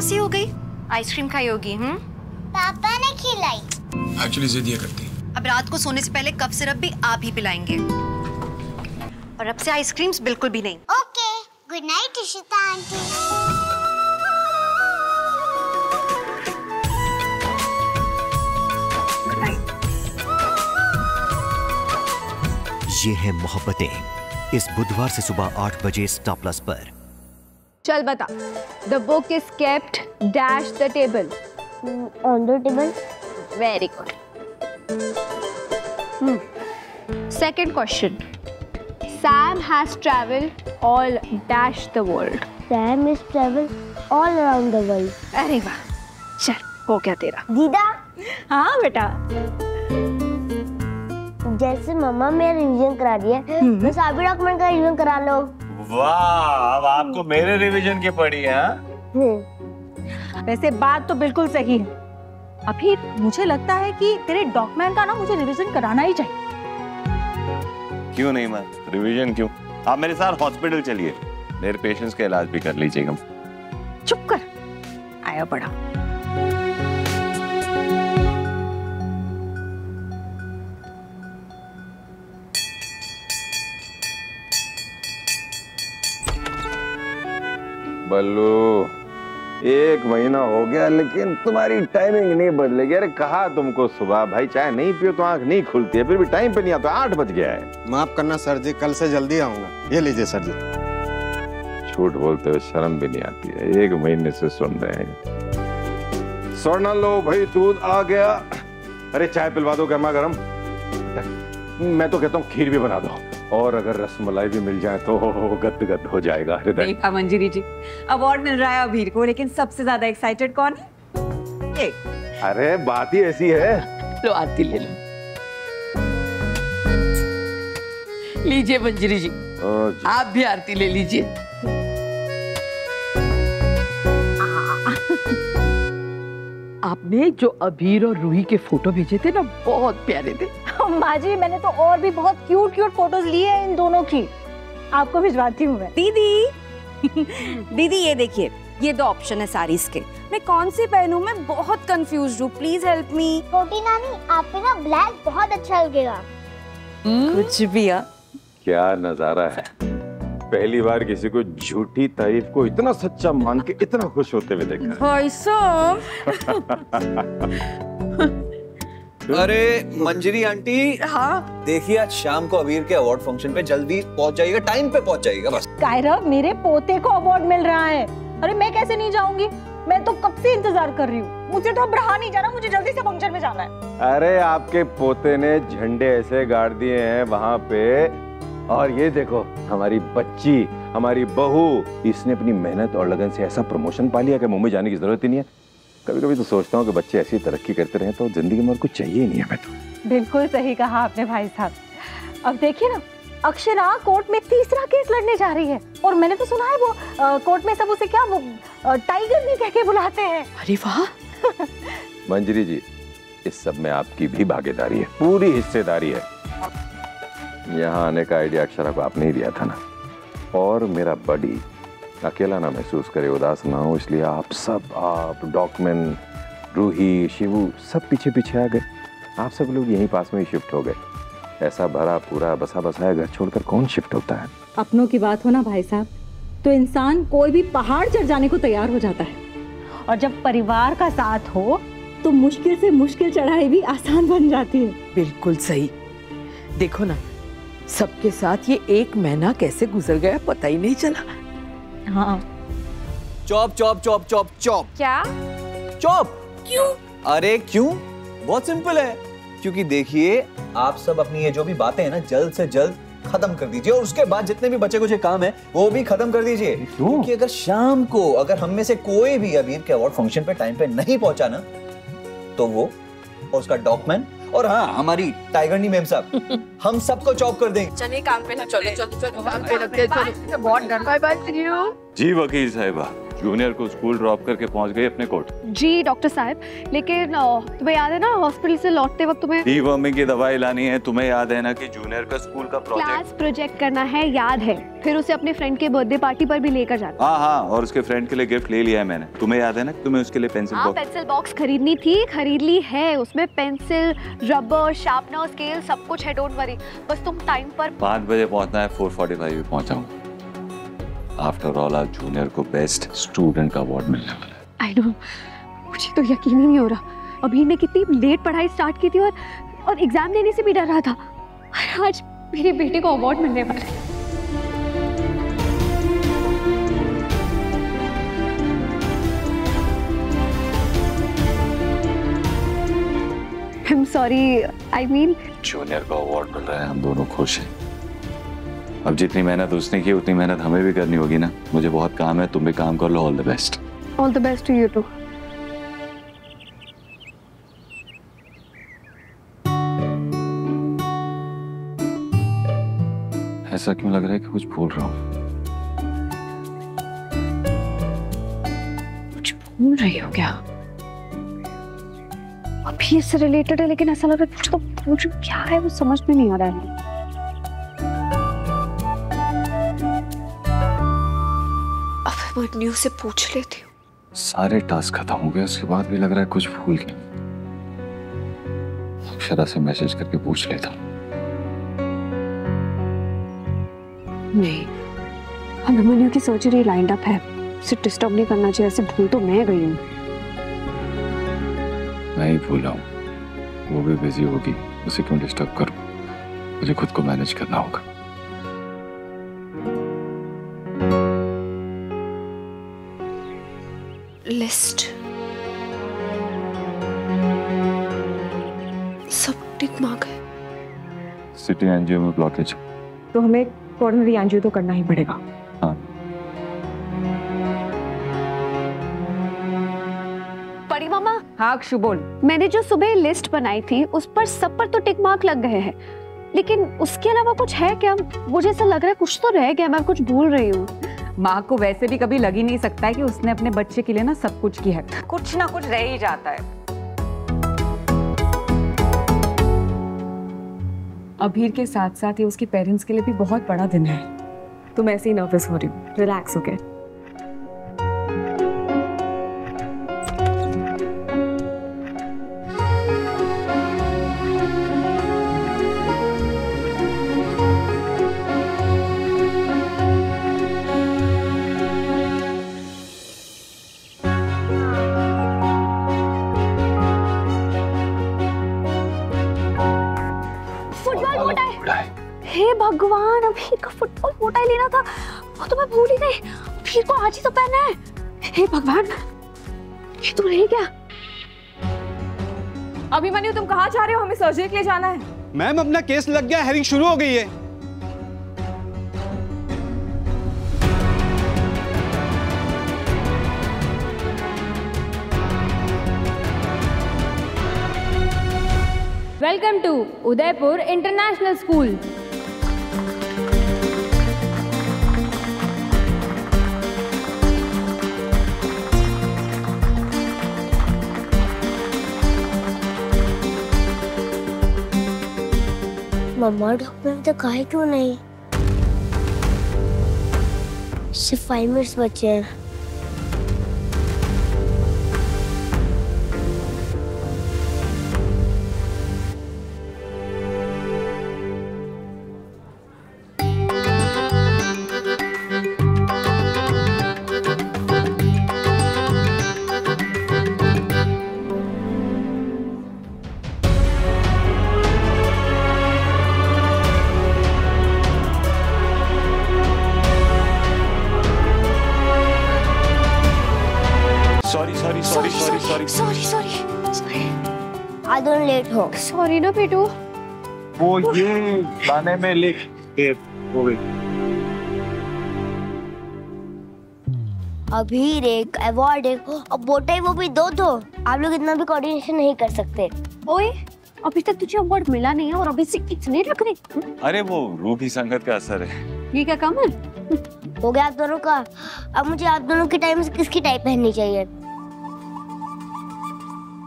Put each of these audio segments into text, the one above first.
खांसी हो गई? आइसक्रीम खाई होगी। पापा ने खिलाई। एक्चुअली जिद ये करती। अब रात को सोने से पहले कफ सिरप भी आप ही पिलाएंगे और अब से आइसक्रीम्स बिल्कुल भी नहीं। Okay, good night Ishita aunty. ये है मोहब्बतें इस बुधवार से सुबह 8 बजे स्टार प्लस पर। चल बता। The book is kept dash the table. On the table. Very good. Second question. Sam has traveled all dash the world. Sam is traveled all around the world. अरे वाह, चल हो गया तेरा। दीदा। हाँ बेटा। जैसे मम्मा मेरा रिवीजन करा रही है, मैं सभी डॉक्यूमेंट का रिवीजन करा लो। वाह, अब आपको मेरे रिवीजन की पड़ी है। वैसे बात तो बिल्कुल सही है। अभी मुझे लगता है कि तेरे डॉक्यूमेंट का ना मुझे रिवीजन कराना ही चाहिए। क्यों नहीं मां, रिवीजन क्यों? आप मेरे साथ हॉस्पिटल चलिए, मेरे पेशेंट्स का इलाज भी कर लीजिएगा। चुप कर, आया बड़ा। बल्लू, 1 महीना हो गया लेकिन तुम्हारी टाइमिंग नहीं बदलेगी। अरे कहा तुमको सुबह भाई चाय नहीं पियो तो आंख नहीं खुलती है, फिर भी टाइम पे नहीं आता। 8 बज गया है। माफ करना सर जी, कल से जल्दी आऊंगा। ये लीजिए सर जी। झूठ बोलते हुए शर्म भी नहीं आती है। 1 महीने से सुन रहे हैं। सोना लो भाई, दूध आ गया। अरे चाय पिलवा दो गर्मा गर्म। मैं तो कहता हूँ खीर भी बना दो, और अगर रसमलाई भी मिल जाए तो गद गद हो जाएगा हृदय। देखा मंजरी जी, अवार्ड मिल रहा है अभीर को, लेकिन सबसे ज्यादा एक्साइटेड कौन है? अरे बात ही ऐसी है। लो आरती ले लो। लीजिए मंजरी जी, आप भी आरती ले लीजिए। आपने जो अभीर और रूही के फोटो भेजे थे ना, बहुत प्यारे थे। माँ जी, मैंने तो और भी बहुत क्यूट क्यूट फोटोज लिए हैं इन दोनों की, आपको भिजवाती हूँ मैं। दीदी दीदी ये देखिए, ये 2 ऑप्शन है साड़ीज के, मैं कौन सी पहनूं? मैं बहुत कंफ्यूज हूँ, प्लीज हेल्प मी। छोटी नानी, आप पे ना ब्लैक बहुत अच्छा लगेगा। कुछ भी है। क्या नजारा है, पहली बार किसी को झूठी तारीफ को इतना सच्चा मान के इतना खुश होते हुए देखा। भाई साहब। अरे मंजरी आंटी, हाँ देखिए आज शाम को अबीर के अवार्ड फंक्शन पे जल्दी पहुंच जाइएगा, टाइम पे पहुंच जाइएगा बस। कायरा, मेरे पोते को अवार्ड मिल रहा है। अरे मैं कैसे नहीं जाऊंगी, मैं तो कब से इंतजार कर रही हूँ। मुझे तो अब रहा नहीं जा रहा, मुझे जल्दी से फंक्शन में जाना है। अरे आपके पोते ने झंडे ऐसे गाड़ दिए हैं वहां पे, और ये देखो हमारी बच्ची, हमारी बहू, इसने अपनी मेहनत और लगन से ऐसा प्रमोशन पा लिया कि मुंबई जाने की जरूरत ही नहीं है। कभी कभी तो सोचता हूँ कि बच्चे ऐसी तरक्की करते रहे तो जिंदगी में और कुछ चाहिए ही नहीं हमें तो। बिल्कुल सही कहा आपने भाई साहब। अब देखिए ना, अक्षरा कोर्ट में तीसरा केस लड़ने जा रही है, और मैंने तो सुना है वो कोर्ट में सब उसे क्या वो टाइगर नहीं कह के बुलाते हैं। अरे वाह। मंजरी जी, इस सब में आपकी भी भागीदारी है, पूरी हिस्सेदारी है। यहाँ आने का आइडिया अक्षरा को आपने ही दिया था ना, और मेरा बड़ी अकेला ना महसूस करे, उदास ना हो, इसलिए आप सब, आप डॉक्यूमेंट, रूही, शिवू सब पीछे पीछे आ गए। आप सब लोग यहीं पास में ही शिफ्ट हो गए। ऐसा भरा पूरा बसा बसाया घर छोड़कर कौन शिफ्ट होता है? अपनों की बात हो ना भाई साहब, तो इंसान कोई भी पहाड़ चढ़ जाने को तैयार हो जाता है, और जब परिवार का साथ हो तो मुश्किल से मुश्किल चढ़ाई भी आसान बन जाती है। बिल्कुल सही। देखो ना, सबके साथ ये 1 महीना कैसे गुजर गया पता ही नहीं चला। हाँ। Chop chop chop chop chop. क्या चॉप? क्यों? अरे क्यों, बहुत सिंपल है। क्योंकि देखिए, आप सब अपनी ये जो भी बातें हैं ना, जल्द से जल्द खत्म कर दीजिए, और उसके बाद जितने भी बचे कुछ काम है वो भी खत्म कर दीजिए। क्योंकि अगर शाम को अगर हम में से कोई भी अबीर के अवार्ड फंक्शन पे टाइम पे नहीं पहुंचा ना, तो वो और उसका डॉक्यूमेंट, और हाँ हमारी टाइगरनी मैम साहब, हम सबको चॉप कर देंगे। चलिए काम पे ना, चलो चलो चलो काम पे लगते, चलो बहुत डर। Bye bye see you. जी वकील साहिबा, जूनियर को स्कूल ड्रॉप करके पहुंच गई अपने कोर्ट। जी डॉक्टर साहब, लेकिन तुम्हें याद है ना हॉस्पिटल से लौटते वक्त तुम्हें डीवर्मिंग की दवाई लानी है। तुम्हें याद है ना कि जूनियर का स्कूल का क्लास प्रोजेक्ट करना है, याद है? फिर उसे अपने फ्रेंड के बर्थडे पार्टी पर भी लेकर जाना। हाँ, और उसके फ्रेंड के लिए गिफ्ट ले लिया है मैंने। तुम्हें याद है ना तुम्हें उसके लिए पेंसिल बॉक्स? पेंसिल बॉक्स खरीदनी थी, खरीद ली है। उसमें पेंसिल, रबर, शार्पनर, स्केल सब कुछ है, डोंट वरी। बस तुम टाइम पर 5 बजे पहुंचना है, 4:45 भी पहुंचाऊंगा। आफ्टर ऑल आज जूनियर को बेस्ट स्टूडेंट का अवार्ड मिलने वाला है। आई नो, मुझे तो यकीन ही नहीं हो रहा। अभी ने कितनी लेट पढ़ाई स्टार्ट की थी और एग्जाम देने से भी डर रहा था। आज मेरे बेटे को अवार्ड मिलने वाला है। I'm sorry, I mean junior को अवार्ड मिल रहा है, हम दोनों खुश हैं। अब जितनी मेहनत उसने की उतनी मेहनत हमें भी करनी होगी ना। मुझे बहुत काम है, तुम भी काम कर लो। All the best. All the best to you too. ऐसा क्यों लग रहा है कि कुछ भूल रहा हूँ? कुछ भूल रही हो क्या? अभी इससे रिलेटेड है लेकिन ऐसा लग रहा है कुछ तो भूल रही हूँ। क्या है वो समझ में नहीं आ रहा है। मन्नू से पूछ लेती हूँ। सारे टास्क खत्म हो गए, उसके बाद भी लग रहा है कुछ भूल गया। अक्षरा से मैसेज करके पूछ लेता हूँ। नहीं, अभिमन्यु की सर्जरी लाइंड अप है, उसे डिस्टर्ब नहीं करना चाहिए। ऐसे भूल तो मैं गई हूँ। मैं ही भूला हूँ, वो भी बिजी होगी, उसे क्यों डिस्टर्ब करूँ? मुझे खुद को मैनेज करना होगा। लिस्ट सब टिक मार्क है। सिटी एंजियो में ब्लॉकेज, तो हमें कोरोनरी एंजियो तो करना ही पड़ेगा। हाँ। परी मामा। हाँ अक्षु बोल। मैंने जो सुबह लिस्ट बनाई थी उस पर सब पर तो टिक मार्क लग गए हैं, लेकिन उसके अलावा कुछ है क्या? मुझे ऐसा लग रहा है कुछ तो रह गया, मैं कुछ भूल रही हूँ। माँ को वैसे भी कभी लग ही नहीं सकता है कि उसने अपने बच्चे के लिए ना सब कुछ किया है। कुछ ना कुछ रह ही जाता है। अभीर के साथ साथ ये उसके पेरेंट्स के लिए भी बहुत बड़ा दिन है। तुम ऐसे ही नर्वस हो रही हो, रिलैक्स हो गए। हे भगवान, अभीर का फुटबॉल मोटा ही लेना था, वो तो मैं भूल ही गई। अभीर को आज ही तो पहनना है। हे भगवान, ये तो रह गया। अभिमन्यु तुम कहाँ जा रहे हो? हमें सर्जरी के लिए जाना है। मैम अपना केस लग गया, हेयरिंग शुरू हो गई है। Welcome to Udaipur international school. मम्मा डॉक्टर अभी तक आए क्यों नहीं? सिर्फ 5 मिनट्स बचे हैं। सॉरी। आधे लेट हो। सॉरी ना बेटू। वो ये गाने में लिख के हो गई। अभीर एक, अवार्ड एक, और बोटा वो भी 2-2। आप लोग इतना भी कोऑर्डिनेशन नहीं कर सकते। ओए, अभी तक तुझे अवार्ड मिला नहीं है और अभी से इतने रख रहे। अरे वो रूही संगत का असर है। ये क्या कम है? हो गया आप दोनों का। अब मुझे आप दोनों के टाइम से किसकी टाई पहननी चाहिए?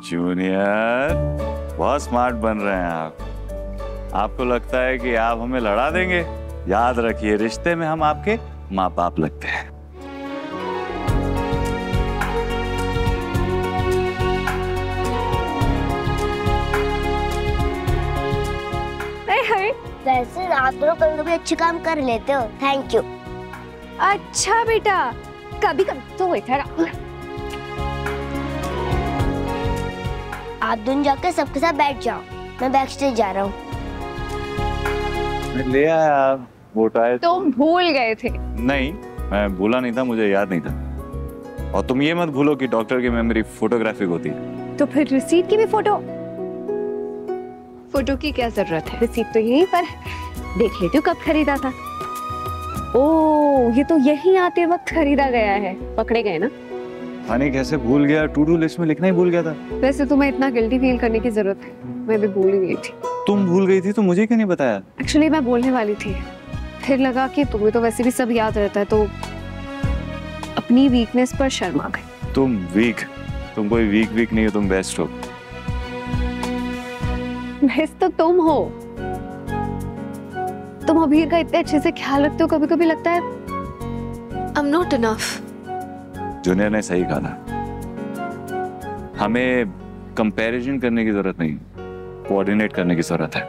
जूनियर, बहुत स्मार्ट बन रहे हैं आप। आपको लगता है कि आप हमें लड़ा देंगे? याद रखिए, रिश्ते में हम आपके माँ बाप लगते हैं। वैसे आप दोनों कभी कभी अच्छे काम कर लेते हो। Thank you. अच्छा बेटा, कभी कभी तो इधर आओ। आप दोनों जाकर सबके साथ बैठ जाओ, मैं बैक स्टेज जा रहा हूँ। मैं ले आया वो टायर। तुम भूल गए थे। नहीं, मैं भूला नहीं था, मुझे याद नहीं था। और तुम ये मत भूलो कि डॉक्टर की मेमोरी फोटोग्राफिक होती है। तो फिर रिसीट की भी फोटो की क्या जरूरत है? रिसीट तो यहीं पर देख लेती हूँ कब खरीदा था। ओह, ये तो यहीं आते वक्त खरीदा गया है। पकड़े गए ना? हनी कैसे भूल गया? टू डू लिस्ट में लिखना ही भूल गया था। वैसे तुम्हें इतना गिल्टी फील करने की जरूरत है, मैं भी भूल ही गई थी। तुम भूल गई थी तो मुझे क्यों नहीं बताया? एक्चुअली मैं बोलने वाली थी, फिर लगा कि तुम्हें तो वैसे भी सब याद रहता है, तो अपनी वीकनेस पर शर्मा गई। तुम वीक? तुम कोई वीक नहीं हो, तुम बेस्ट हो। बेस्ट तो तुम हो। तुम अबीर का इतने अच्छे से ख्याल रखते हो, कभी कभी लगता है I'm not enough। जूनियर ने सही कहा था, हमें कंपैरिजन करने की जरूरत नहीं, कोऑर्डिनेट करने की जरूरत है।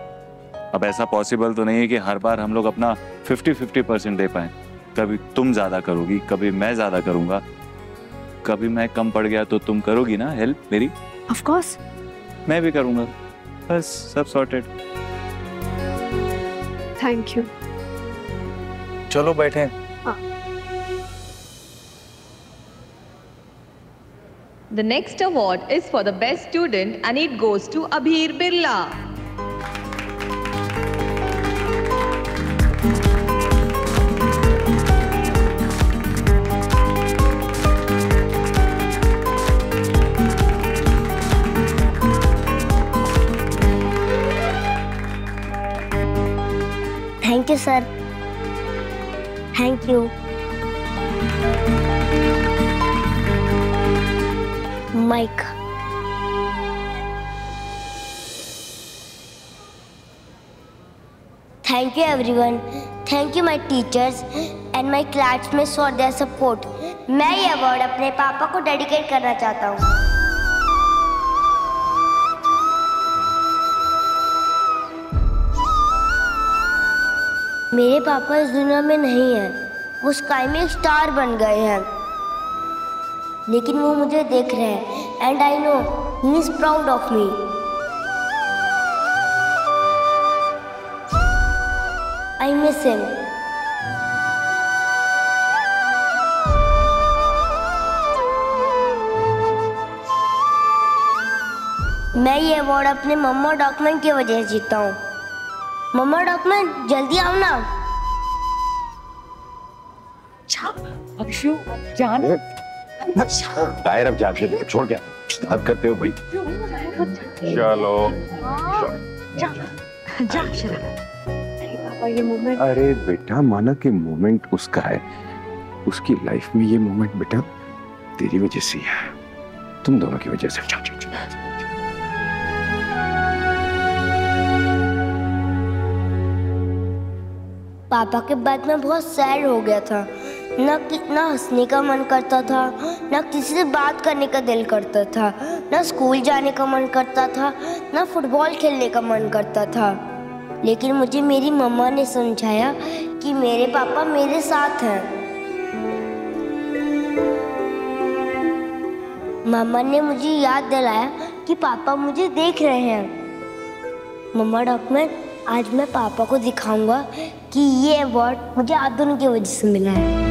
अब ऐसा पॉसिबल तो नहीं है कि हर बार हम लोग अपना 50-50% दे पाए। कभी तुम ज्यादा करोगी, कभी मैं ज्यादा करूंगा, कभी मैं कम पड़ गया तो तुम करोगी ना हेल्प मेरी? Of course. मैं भी करूंगा, बस सब सॉर्टेड। Thank you. चलो बैठे। The next award is for the best student and it goes to Abhir Birla. Thank you sir. Thank you. Mike. Thank you everyone. Thank you my teachers and my classmates for their support. मैं ये award अपने पापा को dedicate करना चाहता हूँ। मेरे पापा इस दुनिया में नहीं हैं, वो स्काई में एक स्टार बन गए हैं, लेकिन वो मुझे देख रहे हैं and I know he is proud of me. I miss him. मैं ये अवार्ड अपने मम्मा डॉक्यूमेंट की वजह से जीता हूँ। मम्मा डॉक्यूमेंट जल्दी आओ ना। अक्षु जान टायर अब जाके छोड़ क्या हद करते हो भाई? चलो ये मोमेंट। अरे बेटा, माना कि मोमेंट उसका है, उसकी लाइफ में ये मोमेंट बेटा तेरी वजह से है, तुम दोनों की वजह से। पापा के बाद मैं बहुत सैड हो गया था, ना हंसने का मन करता था, ना किसी से बात करने का दिल करता था, ना स्कूल जाने का मन करता था, ना फुटबॉल खेलने का मन करता था। लेकिन मुझे मेरी मम्मा ने समझाया कि मेरे पापा मेरे साथ हैं। मम्मा ने मुझे याद दिलाया कि पापा मुझे देख रहे हैं। मम्मा डॉक्यूमेंट, आज मैं पापा को दिखाऊंगा कि ये अवार्ड मुझे आप दोनों की वजह से मिला है।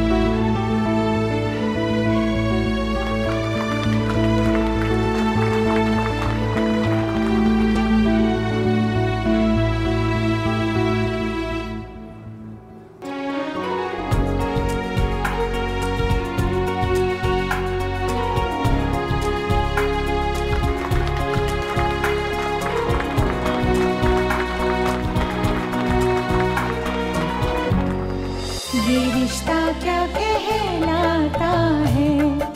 मेरी रिश्ता क्या कहलाता है।